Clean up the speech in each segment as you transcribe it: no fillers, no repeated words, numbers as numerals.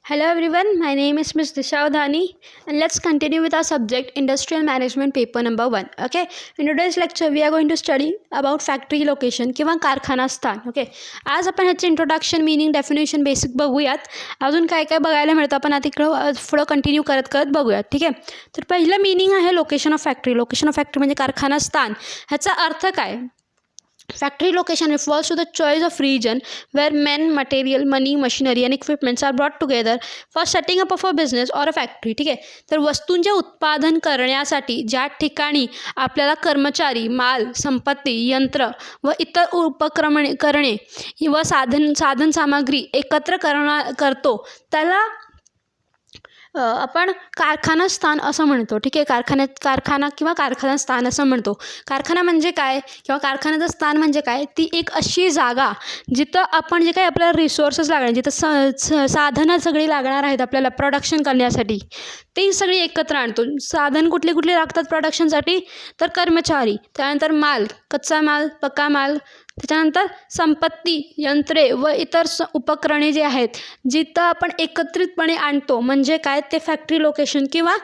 Hello everyone, my name is Ms. Disha Udhani and let's continue with our subject Industrial Management paper number 1. Okay, in today's lecture we are going to study about factory location किंवा कारखाना स्थान. Okay, आज आपण ह्याचे introduction meaning definition basic बघूयात. अजून काय काय बघायला मिळतं आपण आता इकडं पुढं कंटिन्यू करत करत बघूयात. ठीक आहे, तर पहिलं मीनिंग आहे location of factory. Location of factory म्हणजे कारखाना स्थान. ह्याचा अर्थ काय? Factory location refers to the choice of region where men, material, money, machinery and equipments are brought together for setting up of a business or a factory. ठीक आहे, तर वस्तूंचे उत्पादन करण्यासाठी ज्या ठिकाणी आपल्याला कर्मचारी, माल, संपत्ती, यंत्र व इतर उपकरणे व साधन सामग्री एकत्र करतो त्याला आपण कारखाना स्थान असं म्हणतो. ठीक आहे, कारखाना किंवा कारखाना स्थान असं म्हणतो. कारखाना म्हणजे काय किंवा कारखान्याचं स्थान म्हणजे काय? ती एक अशी जागा जिथं आपण जे काही आपल्याला रिसोर्सेस लागणार, जिथं साधनं सगळी लागणार आहेत आपल्याला प्रोडक्शन करण्यासाठी, ती सगळी एकत्र आणतो. साधन कुठले कुठले लागतात प्रोडक्शनसाठी? तर कर्मचारी, त्यानंतर माल, कच्चा माल, पक्का माल, त्याच्यानंतर संपत्ती, यंत्रे व इतर उपकरणे जे आहेत जिथं आपण एकत्रितपणे आणतो म्हणजे काय? ते फॅक्टरी लोकेशन किंवा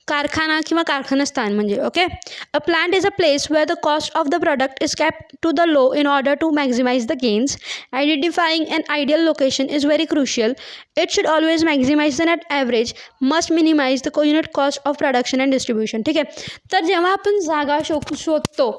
कारखाना किंवा कारखाना स्थान म्हणजे. Okay, a plant is a place where the cost of the product is kept to the low in order to maximize the gains. Identifying an ideal location is very crucial. It should always maximize the net average, must minimize the unit cost of production and distribution. ठीक आहे, तर जेव्हा आपण जागा शोधतो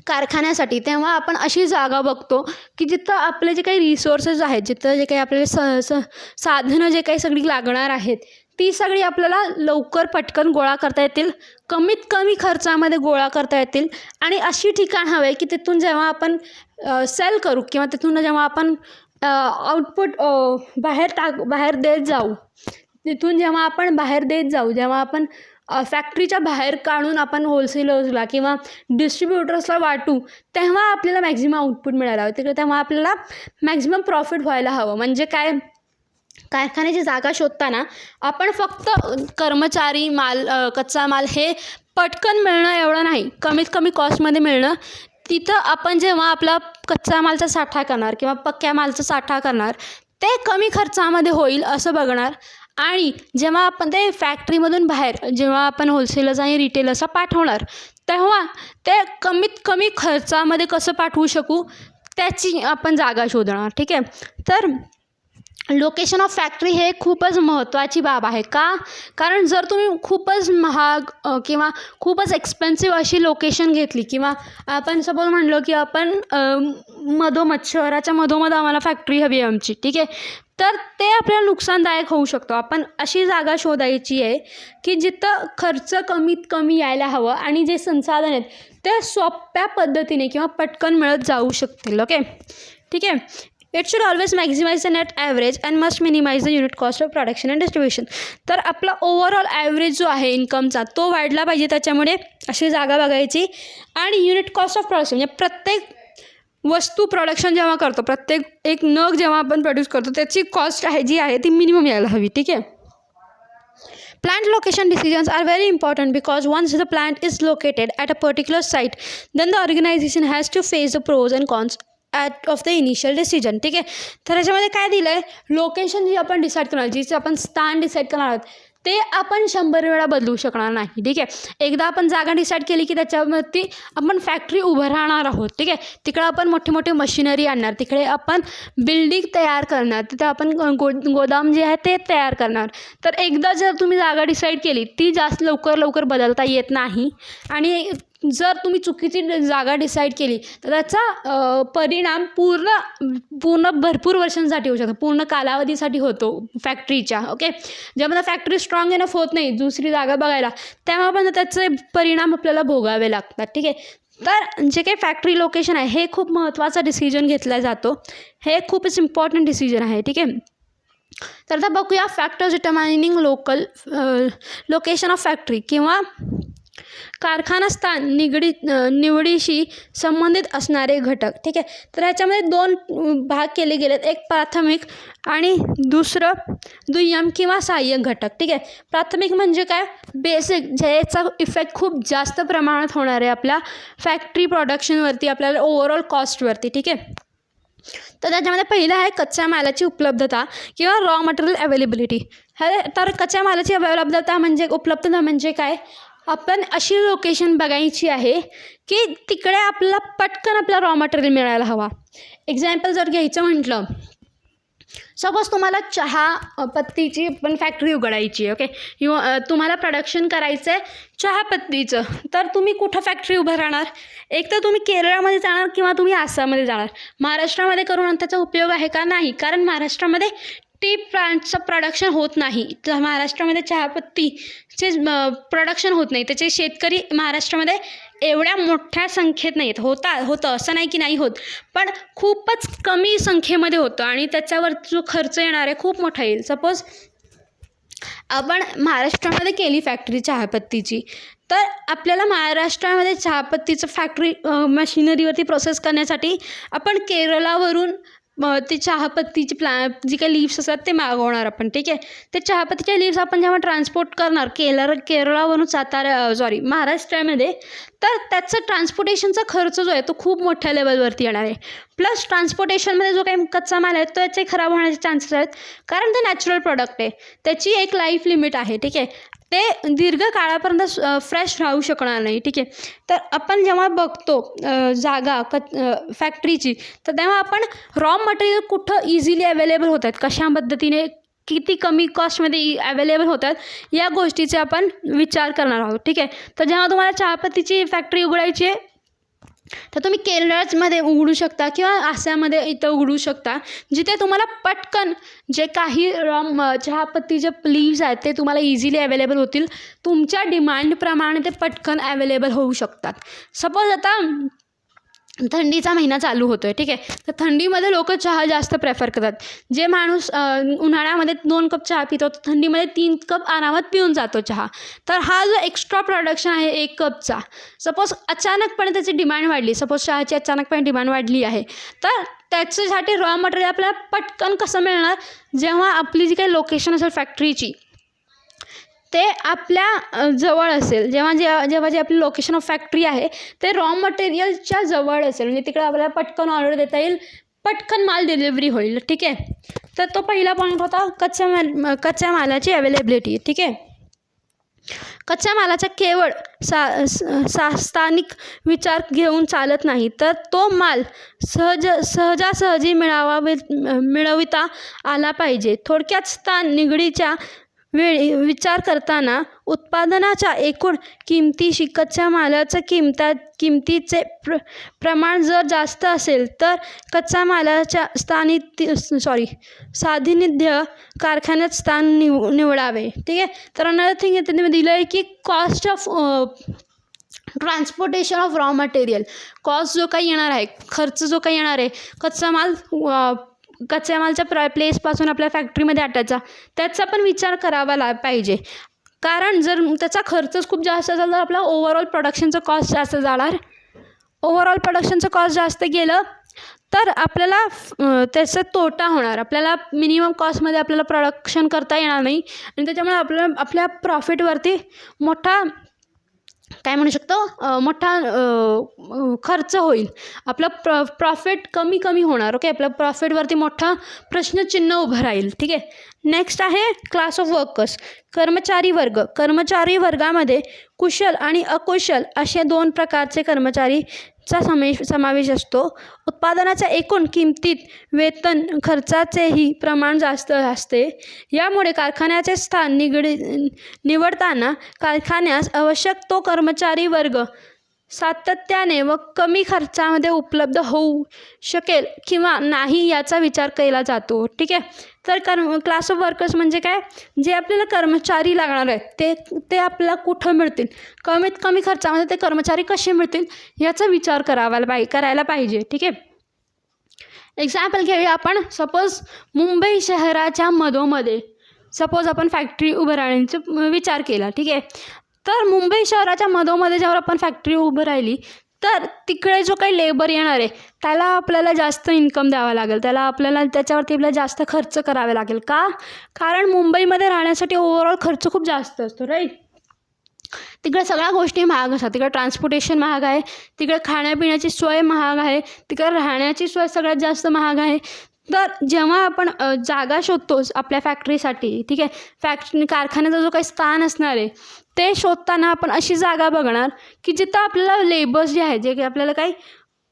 कारखान्यासाठी तेव्हा आपण अशी जागा बघतो की जिथं आपले जे काही रिसोर्सेस आहेत, जिथं जे काही आपल्याला साधनं जे काही सगळी लागणार आहेत ती सगळी आपल्याला लवकर पटकन गोळा करता येतील, कमीत कमी खर्चामध्ये गोळा करता येतील आणि अशी ठिकाण हवे की तिथून जेव्हा आपण सेल करू किंवा तिथून जेव्हा आपण आउटपुट बाहेर देत जाऊ, जेव्हा आपण फॅक्टरीच्या बाहेर काढून आपण होलसेलर्सला किंवा डिस्ट्रीब्युटर्सला वाटू तेव्हा आपल्याला मॅक्झिमम आउटपुट मिळायला हवं, तेव्हा आपल्याला मॅक्झिमम प्रॉफिट व्हायला हवं. म्हणजे काय? कारखान्याची जागा शोधताना आपण फक्त कर्मचारी, माल, कच्चा माल हे पटकन मिळणं एवढं नाही, कमीत कमी कॉस्टमध्ये मिळणं. तिथं आपण जेव्हा आपला कच्चा मालचा साठा करणार किंवा पक्क्या मालचा साठा करणार ते कमी खर्चामध्ये होईल असं बघणार. आणि जेव्हा आपण ते फॅक्टरीमधून बाहेर जेव्हा आपण होलसेलर्स आणि रिटेलर्सला पाठवणार तेव्हा ते कमीत कमी खर्चामध्ये कसं पाठवू शकू त्याची आपण जागा शोधणार. ठीक आहे, तर लोकेशन ऑफ फॅक्टरी हे खूपच महत्त्वाची बाब आहे. का? कारण जर तुम्ही खूपच महाग किंवा खूपच एक्सपेन्सिव्ह अशी लोकेशन घेतली किंवा आपण सपोज म्हणलो की आपण शहराच्या मधोमध आम्हाला फॅक्टरी हवी आहे आमची, ठीक आहे, तर ते आपल्याला नुकसानदायक होऊ शकतो. आपण अशी जागा शोधायची आहे की जिथं खर्च कमीत कमी यायला हवं आणि जे संसाधन आहेत ते सोप्या पद्धतीने किंवा पटकन मिळत जाऊ शकतील. ओके, ठीक आहे. It should always maximize the net average and must minimize the unit cost of production and distribution. तर आपला ओव्हरऑल ॲव्हरेज जो आहे इन्कमचा तो वाढला पाहिजे, त्याच्यामुळे अशी जागा बघायची. आणि युनिट कॉस्ट ऑफ प्रोडक्शन म्हणजे प्रत्येक वस्तू प्रोडक्शन जेव्हा करतो, प्रत्येक एक नग जेव्हा आपण प्रोड्यूस करतो त्याची कॉस्ट आहे जी आहे ती मिनिमम यायला हवी. ठीक आहे. Plant location decisions are very important because once the plant is located at a particular site, then the organization has to face the pros and cons of the initial decision. ठीक आहे, तर याच्यामध्ये काय दिलं आहे? लोकेशन जी आपण decide करणार, जिचं आपण स्थान डिसाईड करणार आहोत ते आपण 100 वेळा बदलू शकणार नाही. ठीक आहे, एकदा आपण जागा डिसाईड केली की त्याच्यावरती आपण फॅक्टरी उभं राहणार आहोत. ठीक आहे, तिकडे आपण मोठे मोठे मशिनरी आणणार, तिकडे आपण बिल्डिंग तयार करणार, तिथे आपण गोदाम जे आहे ते तयार करणार. तर एकदा जर तुम्ही जागा डिसाईड केली ती जास्त लवकर बदलता येत नाही. आणि जर तुम्ही चुकीची जागा डिसाईड केली तर त्याचा परिणाम पूर्ण भरपूर वर्षांसाठी होऊ शकतो, पूर्ण कालावधीसाठी होतो फॅक्टरीच्या. ओके, जेव्हा फॅक्टरी स्ट्रॉंग इनफ होत नाही दुसरी जागा बघायला तेव्हा पण त्याचे परिणाम आपल्याला भोगावे लागतात. ठीक आहे, तर जे काही फॅक्टरी लोकेशन आहे हे खूप महत्त्वाचा डिसिजन घेतला जातो, हे खूपच इम्पॉर्टंट डिसिजन आहे. ठीक आहे, तर आता बघूया फॅक्टर्स डिटर्माइनिंग लोकेशन ऑफ फॅक्टरी किंवा कारखाना स्थान निवडीशी संबंधित असणारे घटक. ठीक आहे, तर ह्याच्यामध्ये 2 भाग केले गेलेत, एक प्राथमिक आणि दुसरं दुय्यम किंवा सहाय्यक घटक. ठीक आहे, प्राथमिक म्हणजे काय? बेसिक, ज्याचा इफेक्ट खूप जास्त प्रमाणात होणार आहे आपल्या फॅक्टरी प्रोडक्शनवरती, आपल्याला ओव्हरऑल कॉस्टवरती. ठीक आहे, तर त्याच्यामध्ये पहिलं आहे कच्च्या मालाची उपलब्धता किंवा रॉ मटेरियल अवेलेबिलिटी. तर कच्च्या मालाची उपलब्धता म्हणजे काय, आपण अशी लोकेशन बघायची आहे की तिकडे आपल्याला पटकन आपला रॉ मटेरियल मिळायला हवा. एक्झाम्पल जर घ्यायचं म्हटलं, सपोज तुम्हाला चहा पत्तीची पण फॅक्टरी उघडायची आहे, ओके, किंवा तुम्हाला प्रोडक्शन करायचं आहे चहा पत्तीचं, तर तुम्ही कुठं फॅक्टरी उभं राहणार? एक तर तुम्ही केरळमध्ये जाणार किंवा तुम्ही आसाममध्ये जाणार. महाराष्ट्रामध्ये करून त्याचा उपयोग आहे का? नाही, कारण महाराष्ट्रामध्ये टी प्लांटचं प्रोडक्शन होत नाही. तर महाराष्ट्रामध्ये चहापत्तीचे प्रोडक्शन होत नाही. त्याचे शेतकरी महाराष्ट्रामध्ये एवढ्या मोठ्या संख्येत नाहीत. होतं असं नाही की नाही होत, पण खूपच कमी संख्येमध्ये होतं आणि त्याच्यावर जो खर्च येणार आहे खूप मोठा येईल. सपोज आपण महाराष्ट्रामध्ये केली फॅक्टरी चहापत्तीची, तर आपल्याला महाराष्ट्रामध्ये चहापत्तीचं फॅक्टरी मशिनरीवरती प्रोसेस करण्यासाठी आपण केरळावरून ती चहापत्तीची जी काही लीव्स असतात ते मागवणार आपण, ठीक आहे. ते चहापत्तीच्या लीव्स आपण जेव्हा ट्रान्सपोर्ट करणार केरळावरून महाराष्ट्रामध्ये, तर त्याचं ट्रान्सपोर्टेशनचा खर्च जो आहे तो खूप मोठ्या लेवलवरती येणार आहे. प्लस ट्रान्सपोर्टेशनमध्ये जो काही कच्चा माल आहे तो याचे खराब होण्याचे चान्सेस आहेत, कारण ते नॅचरल प्रॉडक्ट आहे. त्याची एक लाईफ लिमिट आहे, ठीक आहे. ते दीर्घ काळापर्यंत फ्रेश राहू शकणार नाही, ठीक आहे. तर आपण जेव्हा बघतो जागा फॅक्टरीची, तर तेव्हा आपण रॉ मटेरियल कुठं इझिली अवेलेबल होत आहेत, कशा पद्धतीने किती कमी कॉस्टमध्ये अवेलेबल होतात, या गोष्टीचा आपण विचार करणार आहोत, ठीक आहे. तर जेव्हा तुम्हाला चहापत्तीची फॅक्टरी उघडायची आहे, तर तुम्ही केरळमध्ये उघडू शकता किंवा आसाममध्ये इथं उघडू शकता, जिथे तुम्हाला पटकन जे काही चहापत्तीचे लीव्स आहेत ते तुम्हाला इझिली अवेलेबल होतील. तुमच्या डिमांडप्रमाणे ते पटकन अवेलेबल होऊ शकतात. सपोज आता थंडीचा महिना चालू होतो आहे, ठीक आहे. तर थंडीमध्ये लोक चहा जास्त प्रेफर करतात. जे माणूस उन्हाळ्यामध्ये 2 कप चहा पितो, तर थंडीमध्ये 3 कप आरामात पिऊन जातो चहा. तर हा जो एक्स्ट्रा प्रोडक्शन आहे 1 कपचा, सपोज अचानकपणे त्याची डिमांड वाढली, सपोज चहाची अचानकपणे डिमांड वाढली आहे, तर त्याच्यासाठी रॉ मटेरियल आपल्याला पटकन कसं मिळणार? जेव्हा आपली जी काही लोकेशन असेल फॅक्टरीची ते आपल्या जवळ असेल, जेव्हा जे आपली लोकेशन ऑफ फॅक्टरी आहे ते रॉ मटेरियलच्या जवळ असेल, म्हणजे तिकडे आपल्याला पटकन ऑर्डर देता येईल, पटकन माल डिलिव्हरी होईल, ठीक आहे. तर तो पहिला पॉईंट होता कच्च्या मालाची अवेलेबिलिटी, ठीक आहे. कच्च्या मालाचा केवळ स्थानिक विचार घेऊन चालत नाही, तर तो माल सहजासहजी मिळविता आला पाहिजे. थोडक्यात स्थान निगडीच्या वेळी विचार करताना उत्पादनाच्या एकूण किमतीशी कच्च्या मालाच्या किमतीचे प्रमाण जर जास्त असेल तर कच्च्या मालाच्या सान्निध्य कारखान्यात स्थान निवडावे, ठीक आहे. तर अनदर थिंग त्यांनी दिलं आहे की cost of transportation of raw material, cost जो काही येणार आहे, खर्च जो काही येणार आहे, कच्च्या मालच्या प्लेसपासून आपल्या फॅक्टरीमध्ये आटायचा, त्याचा पण विचार करावा पाहिजे. कारण जर त्याचा खर्चच खूप जास्त असेल तर आपला ओव्हरऑल प्रोडक्शनचं कॉस्ट जास्त जाणार. ओव्हरऑल प्रोडक्शनचं कॉस्ट जास्त गेलं तर आपल्याला त्याचा तोटा होणार. आपल्याला मिनिमम कॉस्टमध्ये आपल्याला प्रोडक्शन करता येणार नाही आणि त्याच्यामुळे आपल्या प्रॉफिटवरती मोठा खर्च होईल. आपला प्रॉफिट कमी होणार, ओके. आपल्या प्रॉफिटवरती मोठा प्रश्नचिन्ह उभं राहील, ठीक आहे. नेक्स्ट आहे क्लास ऑफ वर्कर्स, कर्मचारी वर्ग. कर्मचारी वर्गामध्ये कुशल आणि अकुशल असे 2 प्रकारचे कर्मचारीचा समावेश असतो. उत्पादनाच्या एकूण किमतीत वेतन खर्चाचेही प्रमाण जास्त असते. यामुळे कारखान्याचे स्थान निवडताना कारखान्यास आवश्यक तो कर्मचारी वर्ग सातत्याने व कमी खर्चामध्ये उपलब्ध होऊ शकेल किंवा नाही याचा विचार केला जातो, ठीक आहे. तर क्लास ऑफ वर्कर्स म्हणजे काय? जे आपल्याला कर्मचारी लागणार आहेत ते आपल्याला कुठं मिळतील, कमीत कमी खर्चामध्ये ते कर्मचारी कसे मिळतील याचा विचार करायला पाहिजे, ठीक आहे. एक्झाम्पल घेऊया आपण. सपोज मुंबई शहराच्या मधोमध्ये सपोज आपण फॅक्टरी उभं राहण्याचा विचार केला, ठीक आहे. तर मुंबई शहराच्या मधोमध्ये जेव्हा आपण फॅक्टरी उभं राहिली तर तिकडे जो काही लेबर येणार आहे त्याला आपल्याला जास्त इन्कम द्यावा लागेल, त्याच्यावरती आपल्याला जास्त खर्च करावे लागेल. का? कारण मुंबईमध्ये राहण्यासाठी ओव्हरऑल खर्च खूप जास्त असतो, राईट. तिकडे सगळ्या गोष्टी महाग असतात. तिकडे ट्रान्सपोर्टेशन महाग आहे, तिकडे खाण्यापिण्याची सोय महाग आहे, तिकडे राहण्याची सोय सगळ्यात जास्त महाग आहे. तर जेव्हा आपण जागा शोधतो आपल्या फॅक्टरीसाठी, ठीक आहे, कारखान्याचा जो काही स्थान असणार आहे ते शोधताना आपण अशी जागा बघणार की जिथं आपल्याला लेबर्स जे आहेत, जे काही आपल्याला काही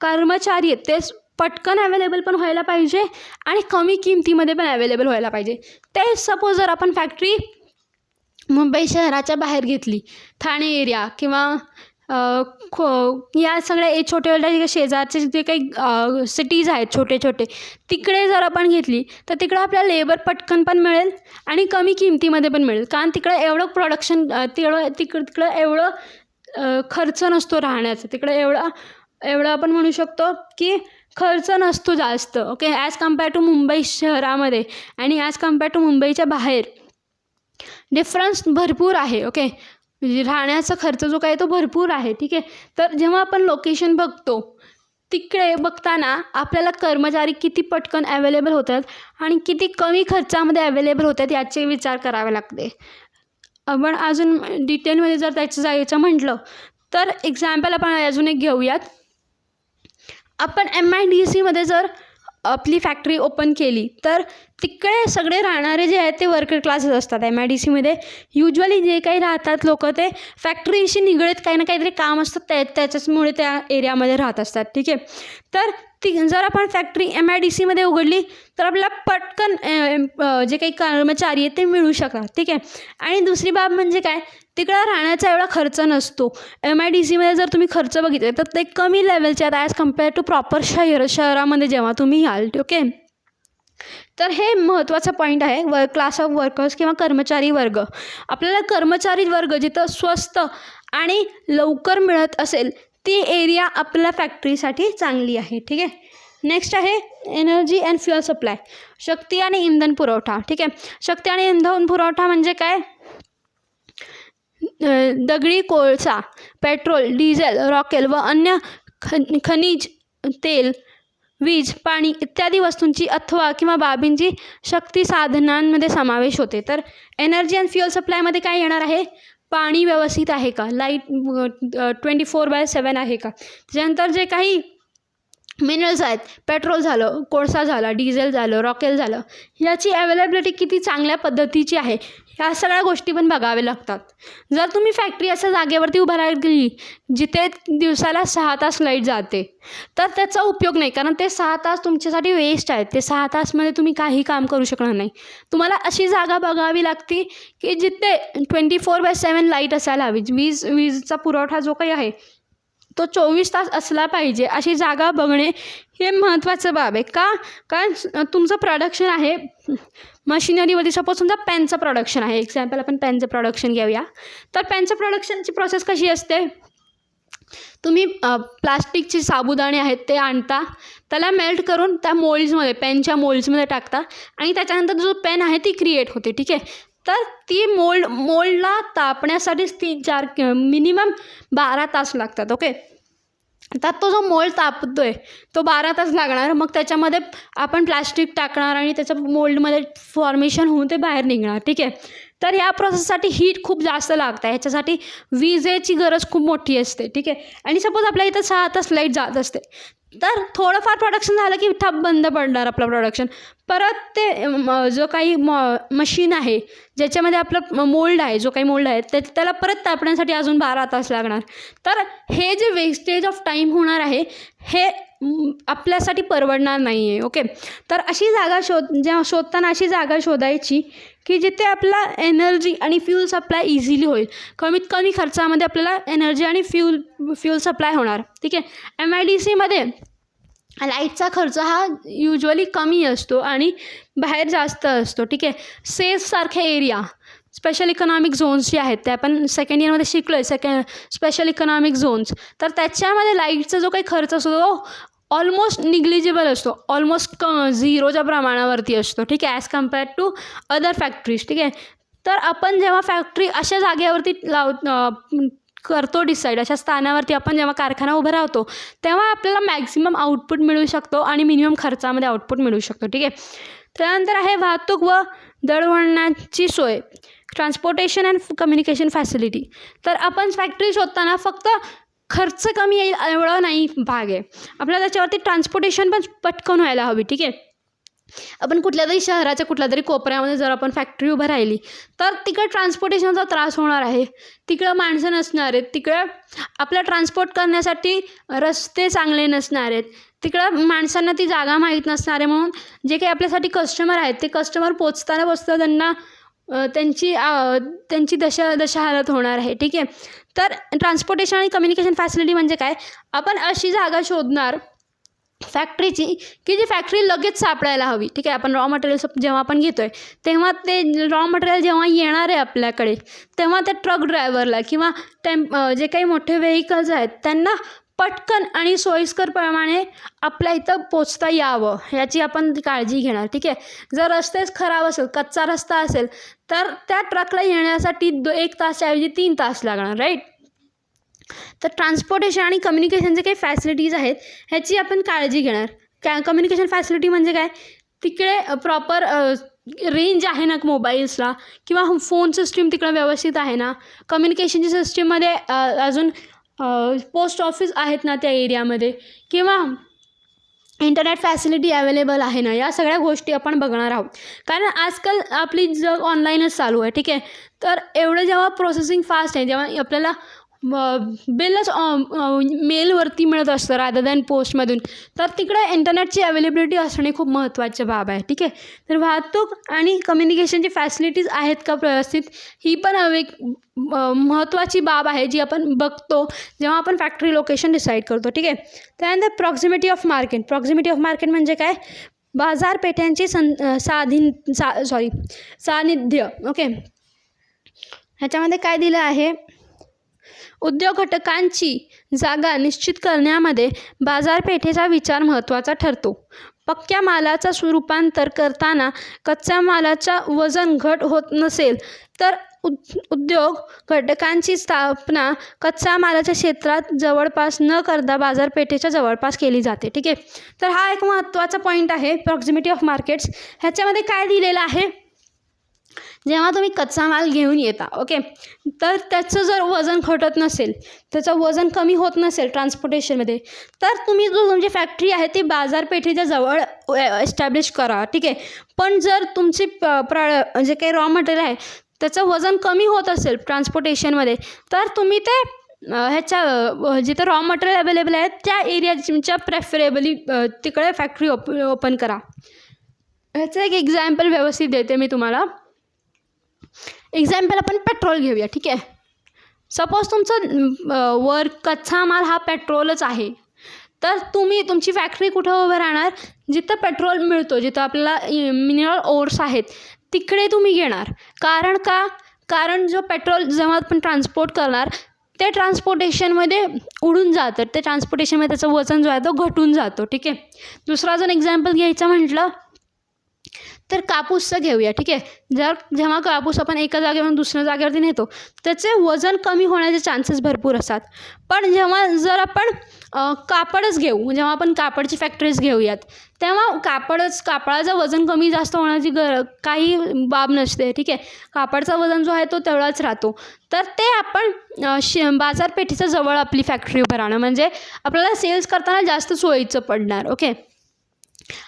कर्मचारी आहेत ते पटकन अवेलेबल पण व्हायला पाहिजे आणि कमी किमतीमध्ये पण अवेलेबल व्हायला पाहिजे. ते सपोज जर आपण फॅक्टरी मुंबई शहराच्या बाहेर घेतली, ठाणे एरिया किंवा या सगळ्या छोटे छोटे शेजारचे जे काही सिटीज आहेत छोटे छोटे, तिकडे जर आपण घेतली तर तिकडं आपल्याला लेबर पटकन पण मिळेल आणि कमी किमतीमध्ये पण मिळेल. कारण तिकडे एवढं प्रोडक्शन तिकडं एवढं खर्च नसतो राहण्याचा. तिकडे एवढं आपण म्हणू शकतो की खर्च नसतो जास्त, okay, as compare to Mumbai शहरामध्ये आणि ॲज कम्पेअर टू मुंबईच्या बाहेर डिफरन्स भरपूर आहे. ओके, राहण्याचा खर्च जो काय तो भरपूर आहे. ठीक आहे, तर जेव्हा आपण लोकेशन बघतो तिकडे बघताना आपल्याला कर्मचारी किती पटकन अवेलेबल होतात आणि किती कमी खर्चामध्ये अवेलेबल होतात याचे विचार करावे लागते. आपण अजून डिटेलमध्ये जर त्याचं जायचं म्हटलं तर एक्झाम्पल आपण अजून एक घेऊयात. आपण MIDCमध्ये जर आपली फॅक्टरी ओपन केली तर तिकडे सगळे राहणारे जे आहेत ते वर्कर क्लासेस असतात. MIDCमध्ये युजली जे काही राहतात लोक ते फॅक्टरीशी निगडीत काही ना काहीतरी काम असतं त्याच्यामुळे त्या एरियामध्ये राहत असतात. ठीक आहे, तर जर आपण फॅक्टरी MIDCमध्ये उघडली तर आपल्याला पटकन जे काही कर्मचारी आहेत ते मिळू शकतात. ठीक आहे, आणि दुसरी बाब म्हणजे काय, तिकडं राहण्याचा एवढा खर्च नसतो. MIDCमध्ये जर तुम्ही खर्च बघितले तर ते कमी लेवलचे आहेत ॲज कम्पेअर टू प्रॉपर शहरामध्ये जेव्हा तुम्ही याल. ओके, तर हे महत्त्वाचं पॉईंट आहे क्लास ऑफ वर्कर्स किंवा कर्मचारी वर्ग. आपल्याला कर्मचारी वर्ग जिथं स्वस्त आणि लवकर मिळत असेल ती एरिया आपल्या फॅक्टरीसाठी चांगली आहे. ठीक आहे, नेक्स्ट आहे एनर्जी अँड फ्युअल सप्लाय, शक्ती आणि इंधन पुरवठा. ठीक आहे, शक्ती आणि इंधन पुरवठा म्हणजे काय, दगडी कोळसा, पेट्रोल, डिझेल, रॉकेल व अन्य खनिज तेल, वीज, पाणी इत्यादी वस्तूंची अथवा किंवा बाबींची शक्ती साधनांमध्ये समावेश होते. तर एनर्जी अँड फ्युअल सप्लायमध्ये काय येणार आहे, पाणी व्यवस्थित आहे का, लाईट 24/7 आहे का, त्याच्यानंतर जे काही मिनरल्स आहेत, पेट्रोल झालं, कोळसा झाला, डिझेल झालं, रॉकेल झालं, याची अवेलेबिलिटी किती चांगल्या पद्धतीची आहे, ह्या सगळ्या गोष्टी पण बघावे लागतात. जर तुम्ही फॅक्टरी अशा जागेवरती उभा राहिली जिथे दिवसाला 6 तास लाईट जाते तर त्याचा उपयोग नाही, कारण ते 6 तास तुमच्यासाठी वेस्ट आहेत. ते 6 तासमध्ये तुम्ही काही काम करू शकणार नाही. तुम्हाला अशी जागा बघावी लागते की जिथे 24/7 लाईट असायला हवी, वीजचा पुरवठा जो काही आहे तो 24 तास असला पाहिजे. अशी जागा बघणे हे महत्त्वाचं बाब आहे. कारण तुमचं प्रोडक्शन आहे मशिनरीमध्ये, सपोज तुमचा पेनचं प्रोडक्शन आहे, एक्झाम्पल आपण पेनचं प्रोडक्शन घेऊया. तर पेनचं प्रोडक्शनची प्रोसेस कशी असते, तुम्ही प्लास्टिकचे साबुदाणे आहेत ते आणता, त्याला मेल्ट करून त्या मोल्ड्समध्ये, पेनच्या मोल्ड्समध्ये टाकता आणि त्याच्यानंतर जो पेन आहे ती क्रिएट होते. ठीक आहे, तर ती मोल्डला तापण्यासाठीच 3-4 मिनिमम 12 तास लागतात. ओके, तर तो जो मोल्ड तापतो आहे तो 12 तास लागणार. मग त्याच्यामध्ये आपण प्लास्टिक टाकणार आणि त्याच्या मोल्डमध्ये फॉर्मेशन होऊन ते बाहेर निघणार. ठीक आहे, तर ह्या प्रोसेससाठी हीट खूप जास्त लागतं, ह्याच्यासाठी विजेची गरज खूप मोठी असते. ठीक आहे, आणि सपोज आपल्या इथं 6 तास लाईट जात असते तर थोडंफार प्रोडक्शन झालं की ठप बंद पडणार आपलं प्रोडक्शन. परत ते जो काही मशीन आहे ज्याच्यामध्ये आपलं मोल्ड आहे, जो काही मोल्ड आहे त्याला परत तापण्यासाठी अजून 12 तास लागणार. तर हे जे वेस्टेज ऑफ टाईम होणार आहे हे आपल्यासाठी परवडणार नाही आहे. ओके, तर अशी जागा जेव्हा शोधताना अशी जागा शोधायची की जिथे आपला एनर्जी आणि फ्यूल सप्लाय इझिली होईल, कमीत कमी खर्चामध्ये आपल्याला एनर्जी आणि फ्यूल सप्लाय होणार. ठीक आहे, MIDCमध्ये लाईटचा खर्च हा युजली कमी असतो आणि बाहेर जास्त असतो. ठीक आहे, सेफसारखे एरिया, स्पेशल इकॉनॉमिक झोन्स जे आहेत ते आपण सेकंड इयरमध्ये शिकलो आहे, स्पेशल इकॉनॉमिक झोन्स, तर त्याच्यामध्ये लाईटचा जो काही खर्च असतो तो ऑलमोस्ट निग्लिजिबल असतो, ऑलमोस्ट 0च्या प्रमाणावरती असतो. ठीक आहे, as compare to other factories. ठीक आहे, तर आपण जेव्हा फॅक्टरी अशा जागेवरती करतो डिसाईड, अशा स्थानावरती आपण जेव्हा कारखाना उभा राहतो तेव्हा आपल्याला मॅक्झिमम आउटपुट मिळू शकतो आणि मिनिमम खर्चामध्ये आउटपुट मिळू शकतो. ठीक आहे, त्यानंतर आहे वाहतूक व दळणवळणाची सोय. Transportation and communication facility. तर आपण फॅक्टरी शोधताना फक्त खर्च कमी येईल एवढं नाही भाग आहे, आपल्याला त्याच्यावरती ट्रान्सपोर्टेशन पण पटकन व्हायला हवी. ठीक आहे, आपण कुठल्या तरी शहराच्या कुठल्या तरी कोपऱ्यामध्ये जर आपण फॅक्टरी उभं राहिली तर तिकडे ट्रान्सपोर्टेशनचा त्रास होणार आहे, तिकडं माणसं नसणार आहेत, तिकडं आपल्या ट्रान्सपोर्ट करण्यासाठी रस्ते चांगले नसणार आहेत, तिकडं माणसांना ती जागा माहीत नसणार आहे. म्हणून जे काही आपल्यासाठी कस्टमर आहेत ते कस्टमर पोचताना त्यांना त्यांची दशहालत होणार आहे. ठीक आहे, तर ट्रान्सपोर्टेशन आणि कम्युनिकेशन फॅसिलिटी म्हणजे काय, आपण अशी जागा शोधणार फॅक्टरीची की जी फॅक्टरी लगेच सापडायला हवी. ठीक आहे, आपण रॉ मटेरियल जेव्हा आपण घेतो आहे तेव्हा ते रॉ मटेरियल जेव्हा येणार आहे आपल्याकडे तेव्हा त्या ट्रक ड्रायव्हरला किंवा जे काही मोठे व्हेकल्स आहेत त्यांना पटकन आणि सोयीस्करप्रमाणे आपल्या इथं पोचता यावं याची आपण काळजी घेणार. ठीक आहे, जर रस्तेच खराब असेल, कच्चा रस्ता असेल तर त्या ट्रकला येण्यासाठी 1 तासाऐवजी 3 तास लागणार, राईट. तर ट्रान्सपोर्टेशन आणि कम्युनिकेशनचे काही फॅसिलिटीज आहेत ह्याची आपण काळजी घेणार. कम्युनिकेशन फॅसिलिटी म्हणजे काय, तिकडे प्रॉपर रेंज आहे ना मोबाईल्सला किंवा फोन सिस्टीम तिकडे व्यवस्थित आहे ना, कम्युनिकेशनची सिस्टीममध्ये अजून पोस्ट ऑफिस आहेत ना त्या एरियामध्ये, किंवा इंटरनेट फॅसिलिटी अवेलेबल आहे ना, या सगळ्या गोष्टी आपण बघणार आहोत. कारण आजकाल आपली जग ऑनलाईनच चालू आहे. ठीक आहे, तर एवढं जेव्हा प्रोसेसिंग फास्ट आहे, जेव्हा आपल्याला बिलच मेलवरती मिळत असतं रादर दॅन पोस्टमधून, तर तिकडे इंटरनेटची अवेलेबिलिटी असणे खूप महत्त्वाची बाब आहे. ठीक आहे, तर वाहतूक आणि कम्युनिकेशनची फॅसिलिटीज आहेत का व्यवस्थित, ही पण एक महत्त्वाची बाब आहे जी आपण बघतो जेव्हा आपण फॅक्टरी लोकेशन डिसाईड करतो. ठीक आहे, त्यानंतर proximity of market. Proximity of market म्हणजे काय, बाजारपेठांची सानिध्य. ओके, ह्याच्यामध्ये काय दिलं आहे, उद्योग घटकांची जागा निश्चित करण्यामध्ये बाजारपेठेचा विचार महत्त्वाचा ठरतो. पक्क्या मालाचा रूपांतर करताना कच्च्या मालाचा वजन घट होत नसेल तर उद्योग घटकांची स्थापना कच्च्या मालाच्या क्षेत्रात जवळपास न करता बाजारपेठेच्या जवळपास केली जाते. ठीक आहे, तर हा एक महत्त्वाचा पॉईंट आहे प्रॉक्झिमिटी ऑफ मार्केट्स. ह्याच्यामध्ये काय दिलेलं आहे, जेव्हा तुम्ही कच्चा माल घेऊन येता, ओके, तर त्याचं जर वजन घटत नसेल, त्याचं वजन कमी होत नसेल ट्रान्सपोर्टेशनमध्ये, तर तुम्ही जो तुमची फॅक्टरी आहे ती बाजारपेठेच्या जवळ एस्टॅब्लिश करा. ठीक आहे, पण जर तुमची जे काही रॉ मटेरियल आहे त्याचं वजन कमी होत असेल ट्रान्सपोर्टेशनमध्ये, तर तुम्ही ते जिथं रॉ मटेरियल अवेलेबल आहे त्या एरियाच्या प्रेफरेबली तिकडे फॅक्टरी ओपन करा. ह्याचं एक एक्झाम्पल व्यवस्थित देते मी तुम्हाला. एक्झाम्पल आपण पेट्रोल घेऊया. ठीक आहे, सपोज तुमचं कच्चा माल हा पेट्रोलच आहे, तर तुम्ही तुमची फॅक्टरी कुठं उभं राहणार, जिथं पेट्रोल मिळतो, जिथं आपल्याला मिनरल ओर्स आहेत तिकडे तुम्ही घेणार. कारण का, कारण जो पेट्रोल जेव्हा आपण ट्रान्सपोर्ट करणार ते ट्रान्सपोर्टेशनमध्ये उडून जातं, ते ट्रान्सपोर्टेशनमध्ये त्याचं वजन जो आहे तो घटून जातो. ठीक आहे, दुसरा जर एक्झाम्पल घ्यायचं म्हटलं तर कापूसचं घेऊया. ठीक आहे, जेव्हा कापूस आपण एका जागेवरून दुसऱ्या जागेवरती नेतो त्याचे वजन कमी होण्याचे चान्सेस भरपूर असतात. पण जर आपण कापडच घेऊ, जेव्हा आपण कापडची फॅक्टरीज घेऊयात तेव्हा कापडाचं वजन कमी जास्त होण्याची काही बाब नसते. ठीक आहे, कापडाचा वजन जो आहे तो तेवढाच राहतो. तर ते आपण बाजारपेठेच्या जवळ आपली फॅक्टरी उभं राहणं म्हणजे आपल्याला सेल्स करताना जास्त सोयीचं पडणार. ओके,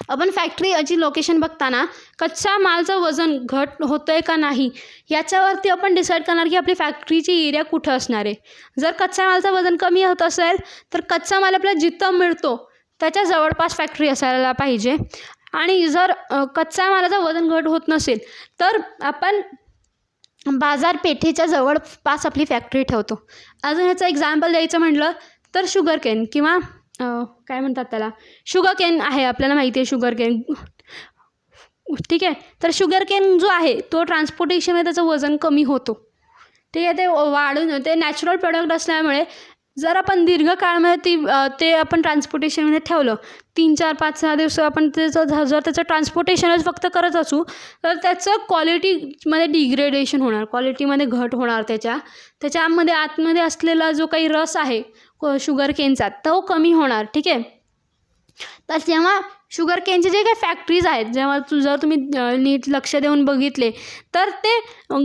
आपण फॅक्टरीची लोकेशन बघताना कच्च्या मालाचं वजन घट होतं आहे का नाही याच्यावरती आपण डिसाईड करणार की आपली फॅक्टरीची एरिया कुठं असणार आहे. जर कच्च्या मालाचं वजन कमी होत असेल तर कच्चा माल आपल्याला जिथं मिळतो त्याच्या जवळपास फॅक्टरी असायला पाहिजे, आणि जर कच्च्या मालाचं वजन घट होत नसेल तर आपण बाजारपेठेच्या जवळपास आपली फॅक्टरी ठेवतो. अजून ह्याचं एक्झाम्पल द्यायचं म्हटलं तर शुगर केन किंवा काय म्हणतात त्याला, शुगर केन आहे, आपल्याला माहिती आहे शुगर केन. ठीक आहे, तर शुगर केन जो आहे तो ट्रान्सपोर्टेशनमध्ये त्याचं वजन कमी होतो. ठीक आहे, ते वाढून ते नॅचरल प्रोडक्ट असल्यामुळे जर आपण दीर्घकाळामध्ये ते आपण ट्रान्सपोर्टेशनमध्ये ठेवलं 3, 4, 5, 6 दिवस आपण जर त्याचं ट्रान्सपोर्टेशनच फक्त करत असू तर त्याचं क्वालिटीमध्ये डिग्रेडेशन होणार, क्वालिटीमध्ये घट होणार, त्याच्यामध्ये आतमध्ये असलेला जो काही रस आहे शुगर केनचा तो कमी होणार. ठीक आहे, तर जेव्हा शुगर केनचे जे काही फॅक्टरीज आहेत, जेव्हा जर तुम्ही नीट लक्ष देऊन बघितले तर ते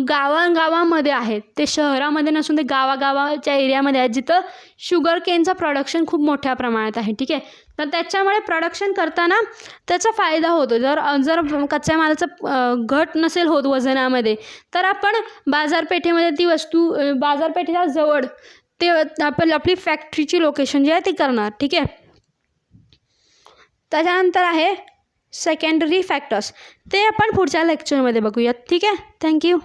गावागावामध्ये आहेत, ते शहरामध्ये नसून ते गावागावाच्या एरियामध्ये आहेत, जिथं शुगर केनचं प्रोडक्शन खूप मोठ्या प्रमाणात आहे. ठीक आहे, तर त्याच्यामुळे प्रोडक्शन करताना त्याचा फायदा होतो. जर कच्च्या मालाचं घट नसेल होत वजनामध्ये, तर आपण बाजारपेठेमध्ये ती वस्तू बाजारपेठेच्या जवळ ते आपली फॅक्टरीची लोकेशन जी आहे ती करणार. ठीक आहे, त्याच्यानंतर आहे सेकंडरी फॅक्टर्स, ते आपण पुढच्या लेक्चरमध्ये बघूयात. ठीक आहे, थँक्यू.